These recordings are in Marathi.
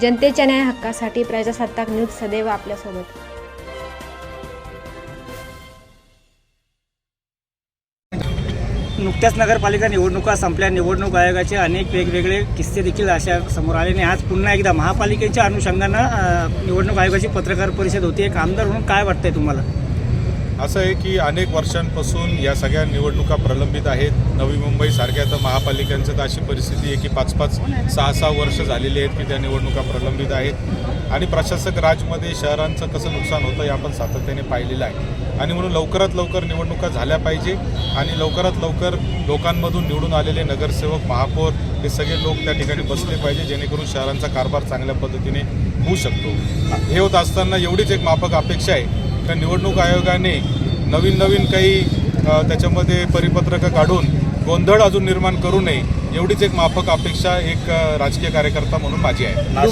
जनतेच्या न्याय हक्कासाठी प्रजासत्ताक न्यूज सदैव आपल्यासोबत। नुकत्याच नगरपालिका निवडणुका संपल्या। निवडणूक आयोगाचे अनेक वेगवेगळे किस्से देखील अशा समोर आले आणि आज पुन्हा एकदा महापालिकेच्या अनुषंगानं निवडणूक आयोगाची पत्रकार परिषद होती। एक आमदार म्हणून काय वाटतंय तुम्हाला? असं आहे की अनेक वर्षांपासून या सगळ्या निवडणुका प्रलंबित आहेत। नवी मुंबईसारख्या तर महापालिकांचं तर अशी परिस्थिती आहे की 5-5, 6-6 वर्ष झालेली आहेत की त्या निवडणुका प्रलंबित आहेत आणि प्रशासक राजमध्ये शहरांचं कसं नुकसान होतं हे आपण सातत्याने पाहिलेलं आहे आणि म्हणून लवकरात लवकर निवडणुका झाल्या पाहिजे आणि लवकरात लवकर लोकांमधून निवडून आलेले नगरसेवक, महापौर हे सगळे लोक त्या ठिकाणी बसले पाहिजे जेणेकरून शहरांचा कारभार चांगल्या पद्धतीने होऊ शकतो। हे होत असताना एवढीच एक माफक अपेक्षा आहे तर निवडणूक आयोगाने नवीन काही त्याच्यामध्ये परिपत्रकं काढून गोंधळ अजून निर्माण करू नये एवढीच एक माफक अपेक्षा एक राजकीय कार्यकर्ता म्हणून माझी आहे।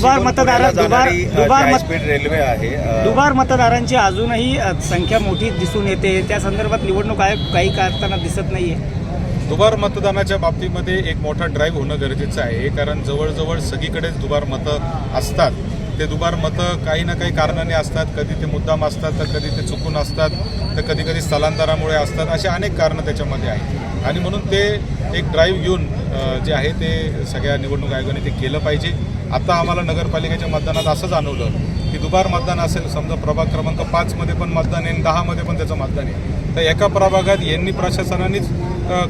दुबार मतदारांची अजूनही संख्या मोठी दिसून येते, त्या संदर्भात निवडणूक आयोग काही करताना दिसत नाहीये। दुबार मतदानाच्या बाबतीमध्ये एक मोठा ड्राईव्ह होणं गरजेचं आहे कारण जवळजवळ सगळीकडेच दुबार मतं असतात। ते दुबार मतं काही ना काही कारणाने असतात, कधी ते मुद्दाम असतात तर कधी ते चुकून असतात तर कधी कधी स्थलांतरामुळे असतात, असे अनेक कारणं त्याच्यामध्ये आहेत आणि म्हणून ते एक ड्राईव्ह घेऊन जे आहे ते सगळ्या निवडणूक आयोगाने ते केलं पाहिजे। आता आम्हाला नगरपालिकेच्या मतदानात असं जाणवलं की दुबार मतदान असेल, समजा प्रभाग क्रमांक 5 मध्ये पण मतदान आहे आणि 10 मध्ये पण त्याचं मतदान आहे, तर एका प्रभागात यांनी प्रशासनानेच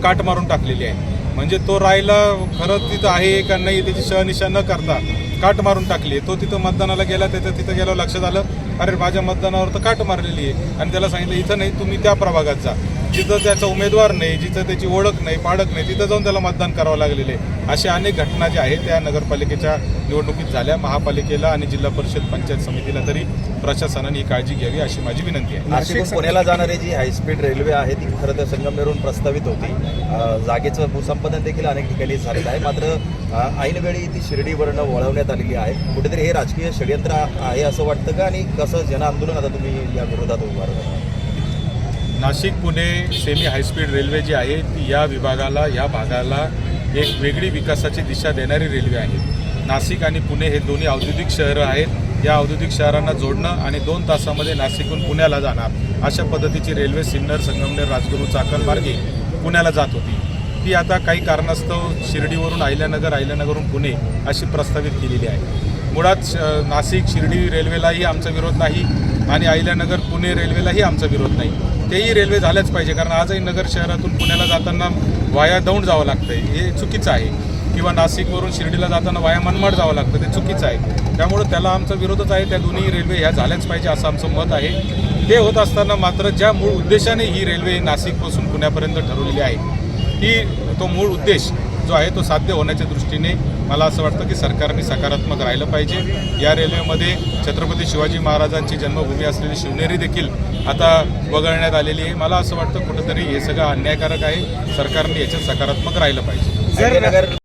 काट मारून टाकलेली आहे। म्हणजे तो राहिला खरंच तिथं आहे का नाही त्याची शहनिशा न करता काट मारून टाकली आहे। तो तिथं मतदानाला गेला, तिथं गेल्यावर लक्षात आलं अरे माझ्या मतदानावर तर काट मारलेली आहे आणि त्याला सांगितलं इथं नाही, तुम्ही त्या प्रभागात जा जिथं त्याचा उमेदवार नाही, जिथं त्याची ओळख नाही, पाळख नाही, तिथं जाऊन त्याला मतदान करावं लागलेले आहे। अशा अनेक घटना ज्या आहेत त्या नगरपालिकेच्या निवडणुकीत झाल्या। महापालिकेला आणि जिल्हा परिषद पंचायत समितीला तरी प्रशासनाने ही काळजी घ्यावी अशी माझी विनंती आहे। नाशिकहून पुण्याला जाणारी जी हायस्पीड रेल्वे आहे ती खरं तर संगमनेरहून प्रस्तावित होती, जागेचं भूसंपादन देखील अनेक ठिकाणी झालेलं आहे, मात्र ऐनवेळी ती शिर्डीवरनं वळवण्यात आलेली आहे। कुठेतरी हे राजकीय षडयंत्र आहे असं वाटतं का आणि कसं जन आंदोलन आता तुम्ही या विरोधात उभारता? Nashik Pune semi high speed railway जी आहे ती या विभागाला, या भागाला एक वेगळी विकासाची दिशा देणारी रेल्वे आहे। नाशिक आणि पुणे हे दोन्ही औद्योगिक शहरं आहेत, या औद्योगिक शहरांना जोडणं आणि 2 तासामध्ये नाशिकहून पुण्याला जाणार अशा पद्धतीची रेल्वे सिन्नर, संगमनेर, राजगुरू, चाकण मार्गे पुण्याला जात होती। ती आता काही कारणास्तव शिर्डीवरून अहिल्यानगरहून पुणे अशी प्रस्तावित केलेली आहे। मुळात नाशिक शिर्डी रेल्वेलाही आमचा विरोध नाही आणि अहिल्यानगर पुणे रेल्वेलाही आमचा विरोध नाही, तेही रेल्वे झाल्याच पाहिजे कारण आजही नगर शहरातून पुण्याला जाताना वाया दौंड जावं लागतं हे चुकीचं आहे किंवा नाशिकवरून शिर्डीला जाताना वाया मनमाड जावं लागतं ते चुकीचं आहे। त्यामुळे त्याला आमचा विरोधच आहे। त्या दोन्ही रेल्वे ह्या झाल्याच पाहिजे असं आमचं मत आहे। हे होत असताना मात्र ज्या मूळ उद्देशाने ही रेल्वे नाशिकपासून पुण्यापर्यंत ठरवलेली आहे तो मूळ उद्देश जो आहे तो साध्य होण्याच्या दृष्टीने मला असं वाटतं की सरकारने सकारात्मक राहिलं पाहिजे। या रेल्वेमध्ये छत्रपती शिवाजी महाराजांची जन्मभूमी असलेली शिवनेरी देखील आता वगळण्यात आलेली आहे। मला असं वाटतं कुठंतरी हे सगळं अन्यायकारक आहे, सरकारने याच्यात सकारात्मक राहिलं पाहिजे।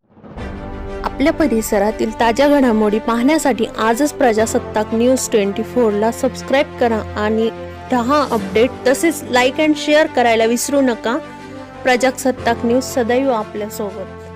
आपल्या परिसरातील ताज्या घडामोडी पाहण्यासाठी आजच प्रजासत्ताक न्यूज 24 ला सबस्क्राईब करा आणि 10 अपडेट तसेच लाईक अँड शेअर करायला विसरू नका। प्रजासत्ताक न्यूज सदैव आपल्यासोबत।